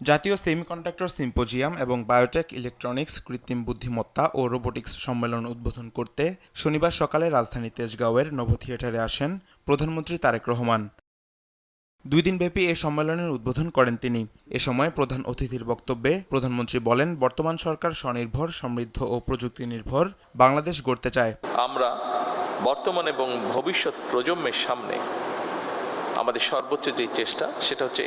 জাতীয় semiconductor symposium এবং biotech electronics, কৃত্রিম বুদ্ধিমত্তা ও রোবোটিক্স সম্মেলন উদ্বোধন করতে শনিবার সকালে রাজধানী তেজগাঁওয়ের নভ থিয়েটারে আসেন প্রধানমন্ত্রী তারেক রহমান। ২ দিনব্যাপী এ সম্মেলনের উদ্বোধন করেন তিনি। এ সময় প্রধান অতিথির বক্তব্যে প্রধানমন্ত্রী বলেন, বর্তমান সরকার স্বনির্ভর, সমৃদ্ধ ও প্রযুক্তি নির্ভর বাংলাদেশ গড়তে চায়। আমরা বর্তমান এবং ভবিষ্যৎ প্রজন্মের সামনে আমাদের সর্বোচ্চ যে চেষ্টা সেটা হচ্ছে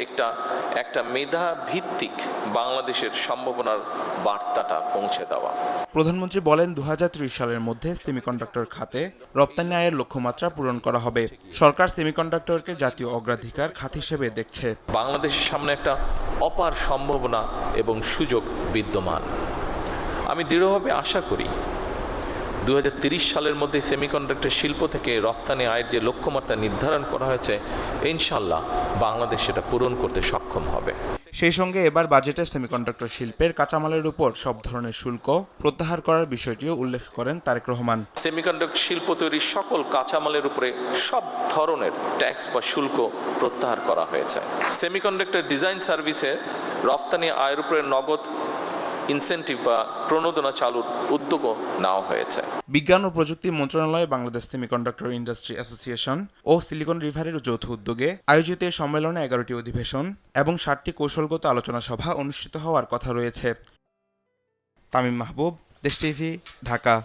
একটা মেধা ভিত্তিক বাংলাদেশের সম্ভাবনার বার্তাটা পৌঁছে দেওয়া। প্রধানমন্ত্রী বলেন, ২০৩০ সালের মধ্যে সেমিকন্ডাক্টর খাতে রপ্তানি আয়ের লক্ষ্যমাত্রা পূরণ করা হবে। সরকার সেমিকন্ডাক্টরকে জাতীয় অগ্রাধিকার খাত হিসেবে দেখছে। বাংলাদেশের সামনে একটা অপার সম্ভাবনা এবং সুযোগ বিদ্যমান। আমি দৃঢ়ভাবে আশা করি ২০৩০ সালের মধ্যে সেমিকন্ডাক্টর শিল্প থেকে রফতানি আয়ের যে লক্ষ্যমাত্রা নির্ধারণ করা হয়েছে, ইনশাল্লাহ বাংলাদেশ সেটা পূরণ করতে সক্ষম হবে। সেই সঙ্গে এবার বাজেটে সেমিকন্ডাক্টর শিল্পের কাঁচামালের উপর সব ধরনের শুল্ক প্রত্যাহার করার বিষয়টিও উল্লেখ করেন তারেক রহমান। সেমিকন্ডাক্টর শিল্প তৈরির সকল কাঁচামালের উপরে সব ধরনের ট্যাক্স বা শুল্ক প্রত্যাহার করা হয়েছে। সেমিকন্ডাক্টর ডিজাইন সার্ভিসে রফতানি আয়ের উপরে নগদ ইনসেন্টিভ বা প্রণোদনা চালুর উদ্যোগও নেওয়া হয়েছে। বিজ্ঞান ও প্রযুক্তি মন্ত্রণালয়, বাংলাদেশ সেমিকন্ডাক্টর ইন্ডাস্ট্রি অ্যাসোসিয়েশন ও সিলিকন রিভারের যৌথ উদ্যোগে আয়োজিত এই সম্মেলনে ১১টি অধিবেশন এবং ৭টি কৌশলগত আলোচনা সভা অনুষ্ঠিত হওয়ার কথা রয়েছে। তামিম মাহবুব, দেশ টিভি, ঢাকা।